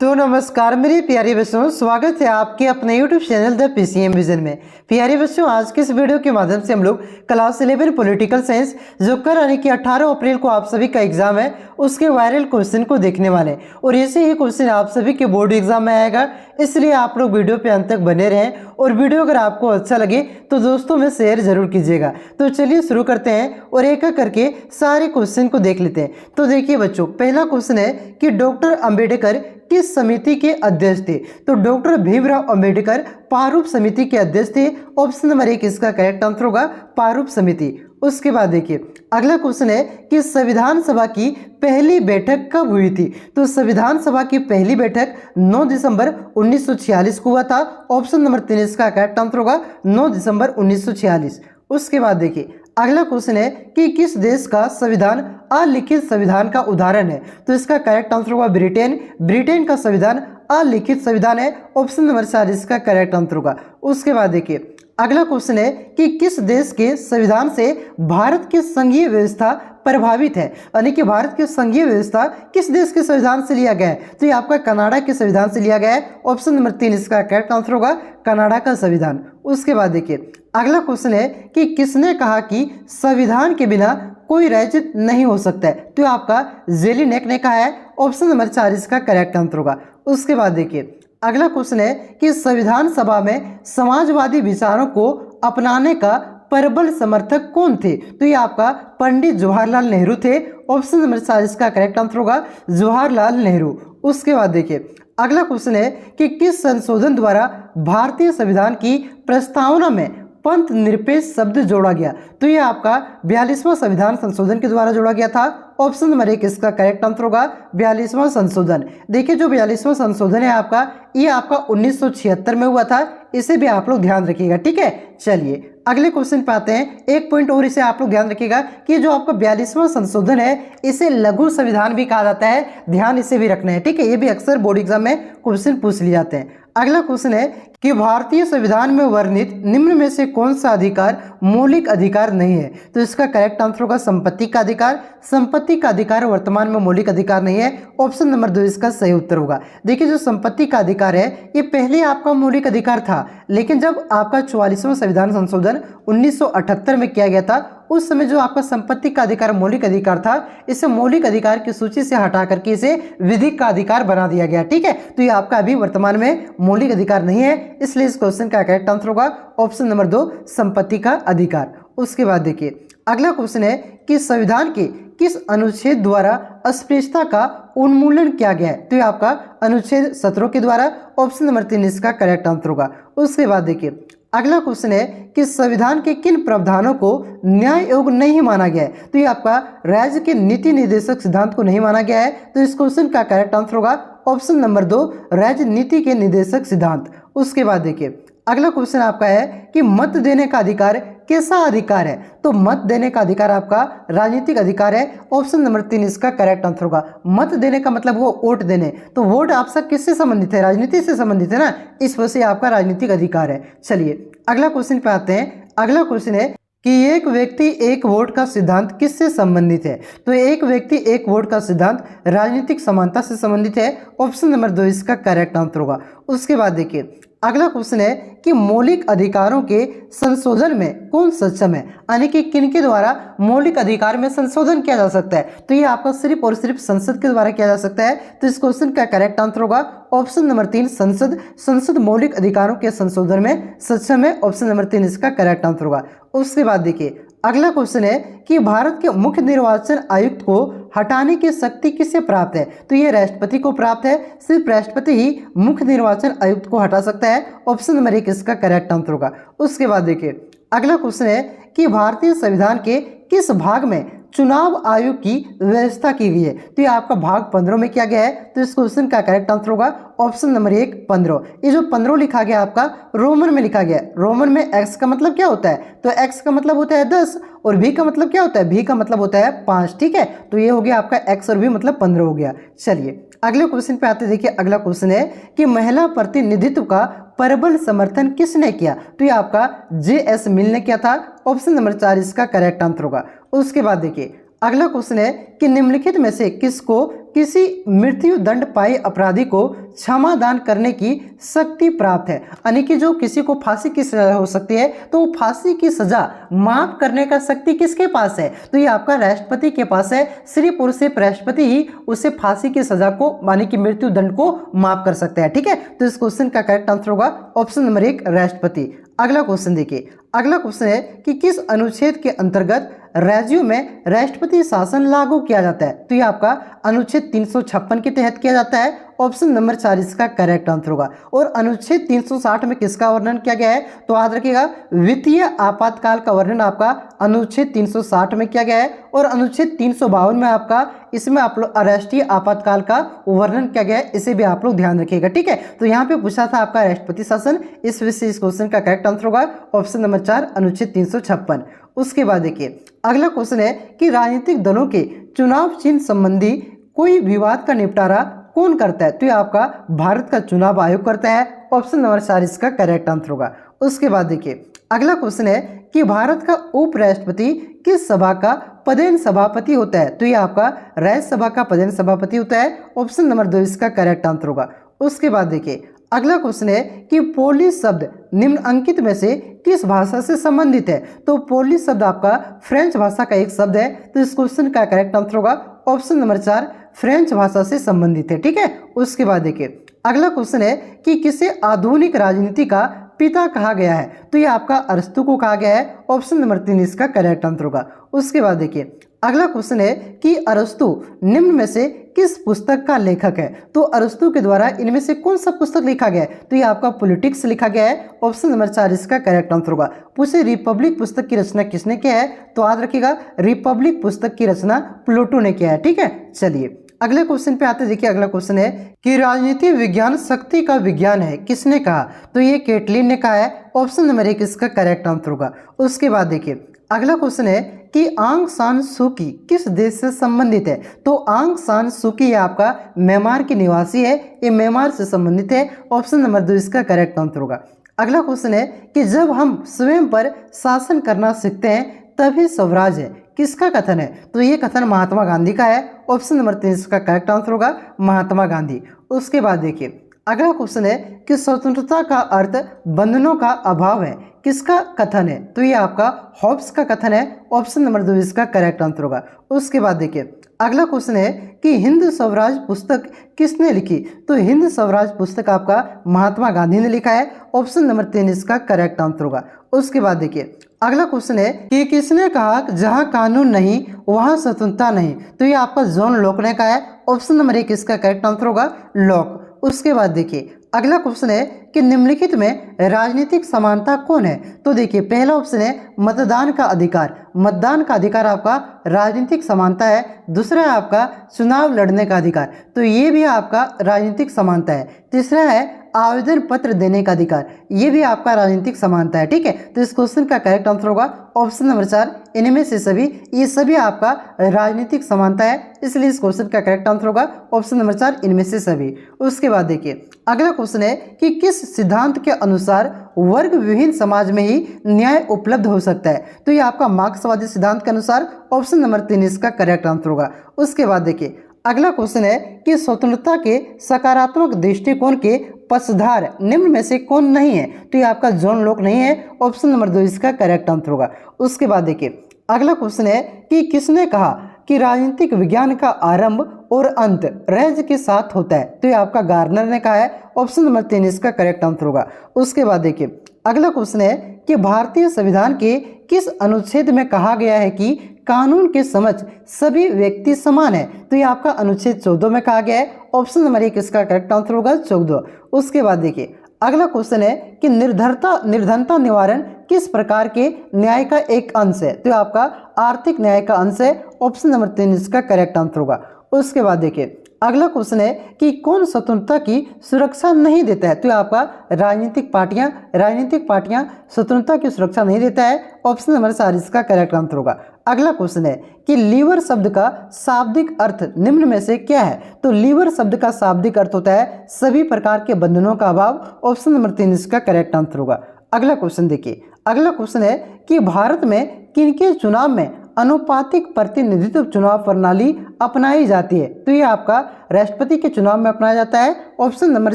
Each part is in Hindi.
तो नमस्कार मेरे प्यारे बच्चों, स्वागत है आपके अपने YouTube channel the PCM vision में। प्यारे बच्चों, आज के इस वीडियो के माध्यम से हम लोग क्लास 11 पॉलिटिकल साइंस जो कल यानी कि 18 अप्रैल को आप सभी का एग्जाम है उसके वायरल क्वेश्चन को देखने वाले हैं। और ऐसे ही क्वेश्चन आप सभी के बोर्ड एग्जाम में आएगा, इसलिए आप लोग वीडियो पे अंत तक बने रहें। और वीडियो अगर आपको अच्छा लगे तो दोस्तों में शेयर जरूर कीजिएगा। तो चलिए शुरू करते हैं और एक एक करके सारे क्वेश्चन को देख लेते हैं। तो देखिए बच्चों, पहला क्वेश्चन है कि डॉक्टर अंबेडकर किस समिति के अध्यक्ष थे? तो डॉक्टर भीमराव अंबेडकर प्रारूप समिति के अध्यक्ष थे। ऑप्शन नंबर 1 इसका करेक्ट आंसर होगा प्रारूप समिति। उसके बाद देखिए अगला क्वेश्चन है कि संविधान सभा की पहली बैठक कब हुई थी? तो संविधान सभा की पहली बैठक 9 दिसंबर 1946 को हुआ था। ऑप्शन नंबर 3 इसका करेक्ट आंसर होगा 9 दिसंबर 1946। उसके बाद देखिए अगला क्वेश्चन है कि किस देश का संविधान अलिखित संविधान का उदाहरण है? तो इसका करेक्ट आंसर होगा ब्रिटेन। ब्रिटेन का संविधान अलिखित संविधान है। ऑप्शन नंबर 4 इसका करेक्ट आंसर होगा। उसके बाद देखिए अगला क्वेश्चन है कि किस देश के संविधान से भारत की संघीय व्यवस्था प्रभावित है? यानी कि भारत की संघीय व्यवस्था किस देश के संविधान से लिया गया है? तो ये आपका कनाडा के संविधान से लिया गया है। ऑप्शन नंबर 3 इसका करेक्ट आंसर होगा कनाडा का संविधान। उसके बाद देखिए अगला क्वेश्चन है कि किसने कहा कि संविधान के बिना कोई राज्य नहीं हो सकता है? तो आपका जेलिनेक ने कहा है। ऑप्शन नंबर 4 इसका करेक्ट आंसर होगा। उसके बाद देखिए अगला क्वेश्चन है कि संविधान सभा में समाजवादी विचारों को अपनाने का प्रबल समर्थक कौन थे? तो ये आपका पंडित जवाहरलाल नेहरू थे। ऑप्शन नंबर 4 इसका करेक्ट आंसर होगा जवाहरलाल नेहरू। उसके बाद देखिए अगला क्वेश्चन है कि किस संशोधन द्वारा भारतीय संविधान की प्रस्तावना में पंथ निरपेक्ष शब्द जोड़ा गया? तो ये आपका 42वां संविधान संशोधन के द्वारा जोड़ा गया था। ऑप्शन नंबर 1 इसका करेक्ट आंसर होगा 42वां संशोधन। देखिए जो 42वां संशोधन है आपका, ये आपका 1976 में हुआ था। इसे भी आप लोग ध्यान रखिएगा, ठीक है। चलिए अगले क्वेश्चन पे आते हैं। एक पॉइंट और इसे आप लोग ध्यान रखिएगा कि जो आपका 42वां संशोधन है इसे लघु संविधान भी कहा जाता है। ध्यान इसे भी रखना है, ठीक है। ये भी अक्सर बोर्ड एग्जाम में क्वेश्चन पूछ लिए जाते हैं। अगला क्वेश्चन है कि भारतीय संविधान में वर्णित निम्न में से कौन सा अधिकार मौलिक अधिकार नहीं है? तो इसका करेक्ट आंसर होगा संपत्ति का अधिकार। संपत्ति का अधिकार वर्तमान में मौलिक अधिकार नहीं है। ऑप्शन नंबर 2 इसका सही उत्तर होगा। देखिए जो संपत्ति का अधिकार है ये पहले आपका मौलिक अधिकार था, लेकिन जब आपका 44वां संविधान संशोधन 1978 में किया गया था उस समय जो आपका संपत्ति का अधिकार मौलिक अधिकार था, इसे मौलिक अधिकार की सूची से हटा करके इसे विधिक का अधिकार बना दिया गया, ठीक है। तो ये आपका अभी वर्तमान में मौलिक अधिकार नहीं है, इसलिए इस क्वेश्चन का करेक्ट आंसर होगा ऑप्शन नंबर 2 संपत्ति का अधिकार। उसके बाद देखिए अगला क्वेश्चन है कि संविधान के किस अनुच्छेद द्वारा अस्पृश्यता का उन्मूलन किया गया है? तो ये आपका अनुच्छेद 17 के द्वारा। ऑप्शन नंबर 3 इसका करेक्ट आंसर होगा। उसके बाद देखिए अगला क्वेश्चन है कि संविधान के किन प्रावधानों को न्याय योग्य नहीं माना गया है? तो ये आपका राज्य के नीति निर्देशक सिद्धांत को नहीं माना गया है। तो इस क्वेश्चन का करेक्ट आंसर होगा ऑप्शन नंबर 2 राज्य नीति के निर्देशक सिद्धांत। उसके बाद देखिए अगला क्वेश्चन आपका है कि मत देने का अधिकार कैसा अधिकार है? तो मत देने का अधिकार आपका राजनीतिक अधिकार है। ऑप्शन नंबर 3 इसका करेक्ट आंसर होगा। मत देने का मतलब वो वोट देने, तो वोट आपका किससे संबंधित है? राजनीति से संबंधित है ना, इस वजह से आपका राजनीतिक अधिकार है। चलिए अगला क्वेश्चन पे आते हैं। अगला क्वेश्चन है कि एक व्यक्ति एक वोट का सिद्धांत किससे संबंधित है? तो एक व्यक्ति एक वोट का सिद्धांत राजनीतिक समानता से संबंधित है। ऑप्शन नंबर 2 इसका करेक्ट आंसर होगा। उसके बाद देखिए अगला क्वेश्चन है कि मौलिक अधिकारों के संशोधन में कौन सक्षम है? यानी कि किनके द्वारा मौलिक अधिकार में संशोधन किया जा सकता है? तो ये आपका सिर्फ और सिर्फ संसद के द्वारा किया जा सकता है। तो इस क्वेश्चन का करेक्ट आंसर होगा ऑप्शन नंबर 3 संसद। संसद मौलिक अधिकारों के संशोधन में सक्षम है। ऑप्शन नंबर 3 इसका करेक्ट आंसर होगा। उसके बाद देखिए अगला क्वेश्चन है कि भारत के मुख्य निर्वाचन आयुक्त को हटाने की शक्ति किससे प्राप्त है? तो ये राष्ट्रपति को प्राप्त है। सिर्फ राष्ट्रपति ही मुख्य निर्वाचन आयुक्त को हटा सकता है। ऑप्शन नंबर 1 इसका करेक्ट आंसर होगा। उसके बाद देखिए अगला क्वेश्चन है कि भारतीय संविधान के किस भाग में चुनाव आयोग की व्यवस्था की गई है? तो ये आपका भाग 15 में किया गया है। तो इस क्वेश्चन का करेक्ट आंसर होगा ऑप्शन नंबर 1 15। ये जो 15 लिखा गया आपका रोमन में लिखा गया। रोमन में एक्स का मतलब क्या होता है? तो एक्स का मतलब होता है 10 और भी का मतलब क्या होता है? भी का मतलब होता है 5, ठीक है। तो ये हो गया आपका एक्स और भी मतलब 15 हो गया। चलिए अगले क्वेश्चन पे आते हैं। देखिए अगला क्वेश्चन है कि महिला प्रतिनिधित्व का प्रबल समर्थन किसने किया? तो ये आपका JS मिल ने किया था। ऑप्शन नंबर 4 इसका करेक्ट आंसर होगा। उसके बाद देखिए अगला क्वेश्चन है कि निम्नलिखित में से किसको किसी मृत्यु दंड पाए अपराधी को क्षमा दान करने की शक्ति प्राप्त है। यानी कि जो किसी को फांसी की सजा हो सकती है तो वो फांसी की सजा माफ करने का शक्ति किसके पास है? तो ये आपका राष्ट्रपति के पास है। सिर्फ और सिर्फ राष्ट्रपति ही उसे फांसी की सजा को माने कि मृत्यु दंड को माफ कर सकते हैं। ठीक है, तो इस क्वेश्चन का करेक्ट आंसर होगा ऑप्शन नंबर 1 राष्ट्रपति। अगला क्वेश्चन देखिए, अगला क्वेश्चन है कि किस अनुच्छेद के अंतर्गत राज्यों में राष्ट्रपति शासन लागू किया जाता है? तो ये आपका अनुच्छेद 356 के तहत किया जाता है। ऑप्शन नंबर 4 इसका करेक्ट आंसर होगा। और अनुच्छेद 360 में किसका वर्णन किया गया है? तो याद रखिएगा वित्तीय आपातकाल का वर्णन आपका अनुच्छेद 360 में किया गया है। और अनुच्छेद 352 में आपका इसमें आप लोग राष्ट्रीय आपातकाल का वर्णन किया गया है, इसे भी आप लोग ध्यान रखिएगा। ठीक है, तो यहाँ पे पूछा था आपका राष्ट्रपति शासन, इस विषय इस क्वेश्चन का करेक्ट आंसर होगा ऑप्शन नंबर 4 अनुच्छेद 356। उसके बाद देखिए अगला क्वेश्चन है कि राजनीतिक दलों के चुनाव चिन्ह संबंधी कोई विवाद का निपटारा कौन करता है? तो ये आपका भारत का चुनाव आयोग करता है। ऑप्शन नंबर 4 इसका करेक्ट आंसर होगा। उसके बाद देखिए अगला क्वेश्चन है कि भारत का उपराष्ट्रपति किस सभा का पदेन सभापति होता है? तो ये आपका राज्यसभा का पदेन सभापति होता है। ऑप्शन नंबर 2 इसका करेक्ट आंसर होगा। उसके बाद देखिए अगला क्वेश्चन है कि पोलिश शब्द निम्नलिखित में से किस भाषा से संबंधित है? तो पोलिश शब्द आपका फ्रेंच भाषा का एक शब्द है। तो इस क्वेश्चन का करेक्ट आंसर होगा ऑप्शन नंबर 4 फ्रेंच भाषा से संबंधित है। ठीक है, उसके बाद देखिए अगला क्वेश्चन है कि किसे आधुनिक राजनीति का पिता कहा गया है? तो ये आपका अरस्तु को कहा गया है। ऑप्शन नंबर 3 इसका करेक्ट आंसर होगा। उसके बाद देखिए अगला क्वेश्चन है कि अरस्तु निम्न में से किस पुस्तक का लेखक है? तो अरस्तु के द्वारा इनमें से कौन सा पुस्तक लिखा गया है? तो ये आपका पॉलिटिक्स लिखा गया है। ऑप्शन नंबर 4 इसका करेक्ट आंसर होगा। पूछे रिपब्लिक पुस्तक की रचना किसने किया है? तो याद रखिएगा रिपब्लिक पुस्तक की रचना प्लेटो ने किया है। ठीक है, चलिए अगले क्वेश्चन पे आते हैं। देखिए अगला क्वेश्चन है कि राजनीति विज्ञान शक्ति का विज्ञान है, किसने कहा? तो ये केटलिन ने कहा है। ऑप्शन नंबर 1 इसका करेक्ट आंसर होगा। उसके बाद देखिए अगला क्वेश्चन है कि आंग सान सू की किस देश से संबंधित है? तो आंग सान सू की आपका म्यांमार की निवासी है, ये म्यांमार से संबंधित है। ऑप्शन नंबर 2 इसका करेक्ट आंसर होगा। अगला क्वेश्चन है कि जब हम स्वयं पर शासन करना सीखते हैं तभी स्वराज है, किसका कथन है? तो ये कथन महात्मा गांधी का है। ऑप्शन नंबर 3 इसका करेक्ट आंसर होगा महात्मा गांधी। उसके बाद देखिए अगला क्वेश्चन है कि स्वतंत्रता का अर्थ बंधनों का अभाव है, किसका कथन है? तो ये आपका हॉब्स का कथन है। ऑप्शन नंबर 2 इसका करेक्ट आंसर होगा। उसके बाद देखिए अगला क्वेश्चन है कि हिंद स्वराज पुस्तक किसने लिखी? तो हिंद स्वराज पुस्तक आपका महात्मा गांधी ने लिखा है। ऑप्शन नंबर 3 इसका करेक्ट आंसर होगा। उसके बाद देखिए अगला क्वेश्चन है कि किसने कहा जहां कानून नहीं वहां स्वतंत्रता नहीं? तो ये आपका जॉन लॉक ने कहा है। ऑप्शन नंबर 1 इसका करेक्ट आंसर होगा लॉक। उसके बाद देखिए अगला क्वेश्चन है कि निम्नलिखित में राजनीतिक समानता कौन है? तो देखिए पहला ऑप्शन है मतदान का अधिकार। मतदान का अधिकार आपका राजनीतिक समानता है। दूसरा है आपका चुनाव लड़ने का अधिकार, तो ये भी आपका राजनीतिक समानता है। तीसरा है आवेदन पत्र देने का अधिकार, ये भी आपका राजनीतिक समानता है। ठीक है, तो इस क्वेश्चन का करेक्ट आंसर होगा ऑप्शन नंबर 4 इनमें से सभी, ये सभी आपका राजनीतिक समानता है, इसलिए इस क्वेश्चन का करेक्ट आंसर होगा ऑप्शन नंबर 4 इनमें से सभी। उसके बाद देखिए अगला क्वेश्चन है कि किस सिद्धांत के अनुसार वर्ग विहीन समाज में ही न्याय उपलब्ध हो सकता है? तो ये आपका मार्क्सवादी सिद्धांत के अनुसार। ऑप्शन नंबर 3 इसका करेक्ट आंसर होगा। उसके बाद देखिए अगला क्वेश्चन है कि स्वतंत्रता के सकारात्मक दृष्टिकोण के पक्षधार निम्न में से कौन नहीं है? तो ये आपका जॉन लॉक नहीं है। ऑप्शन नंबर 2 इसका करेक्ट आंसर होगा। उसके बाद देखिए अगला क्वेश्चन है कि किसने कहा कि राजनीतिक विज्ञान का आरंभ और अंत राज्य के साथ होता है? तो ये आपका गार्नर ने कहा है। ऑप्शन नंबर 3 इसका करेक्ट आंसर होगा। उसके बाद देखिए अगला क्वेश्चन है कि भारतीय संविधान के किस अनुच्छेद में कहा गया है कि कानून के समक्ष सभी व्यक्ति समान है? तो ये आपका अनुच्छेद 14 में कहा गया है। ऑप्शन नंबर 1 इसका करेक्ट आंसर होगा 14। उसके बाद देखिए अगला क्वेश्चन है कि निर्धनता निवारण किस प्रकार के न्याय का एक अंश है? तो आपका आर्थिक न्याय का अंश है। ऑप्शन नंबर 3 इसका करेक्ट आंसर होगा। उसके बाद देखिए अगला क्वेश्चन है कि कौन स्वतंत्रता की सुरक्षा नहीं देता है? तो आपका राजनीतिक पार्टियां स्वतंत्रता की सुरक्षा नहीं देता है। ऑप्शन नंबर 4 इसका करेक्ट आंसर होगा। अगला क्वेश्चन है कि लीवर शब्द का शाब्दिक अर्थ निम्न में से क्या है? तो लीवर शब्द का शाब्दिक अर्थ होता है सभी प्रकार के बंधनों का अभाव। ऑप्शन नंबर 3 इसका करेक्ट आंसर होगा। अगला क्वेश्चन देखिए अगला क्वेश्चन है कि भारत में किनके चुनाव में अनुपातिक प्रतिनिधित्व चुनाव प्रणाली अपनाई जाती है? तो ये आपका राष्ट्रपति के चुनाव में अपनाया जाता है। ऑप्शन नंबर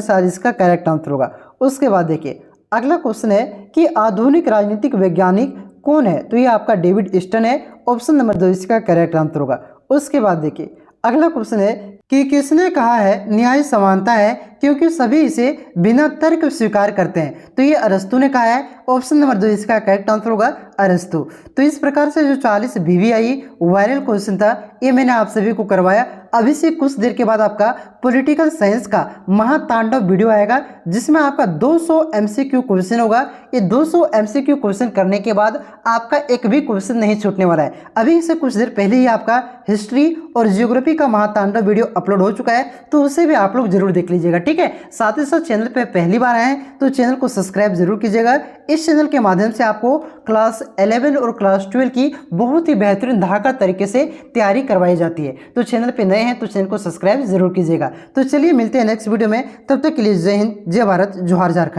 4 इसका करेक्ट आंसर होगा। उसके बाद देखिए अगला क्वेश्चन है कि आधुनिक राजनीतिक वैज्ञानिक कौन है? तो ये आपका डेविड स्टन है। ऑप्शन नंबर 2 इसका करेक्ट आंसर होगा। उसके बाद देखिए अगला क्वेश्चन है कि किसने कहा है न्याय समानता है क्योंकि सभी इसे बिना तर्क स्वीकार करते हैं? तो ये अरस्तु ने कहा है। ऑप्शन नंबर 2 इसका करेक्ट आंसर होगा अरस्तु। तो इस प्रकार से जो 40 VVI वायरल क्वेश्चन था ये मैंने आप सभी को करवाया। अभी से कुछ देर के बाद आपका पॉलिटिकल साइंस का महातांडव वीडियो आएगा जिसमें आपका 200 MCQ क्वेश्चन होगा। ये 200 MCQ क्वेश्चन करने के बाद आपका एक भी क्वेश्चन नहीं छूटने वाला है। अभी से कुछ देर पहले ही आपका हिस्ट्री और जियोग्राफी का महातांडव वीडियो अपलोड हो चुका है, तो उसे भी आप लोग जरूर देख लीजिएगा, ठीक है। साथ ही साथ चैनल पे पहली बार आए हैं तो चैनल को सब्सक्राइब जरूर कीजिएगा। इस चैनल के माध्यम से आपको क्लास 11 और क्लास 12 की बहुत ही बेहतरीन धाका तरीके से तैयारी करवाई जाती है। तो चैनल पे नए हैं तो चैनल को सब्सक्राइब जरूर कीजिएगा। तो चलिए मिलते हैं नेक्स्ट वीडियो में, तब तक के लिए जय हिंद, जय भारत, जोहार झारखंड।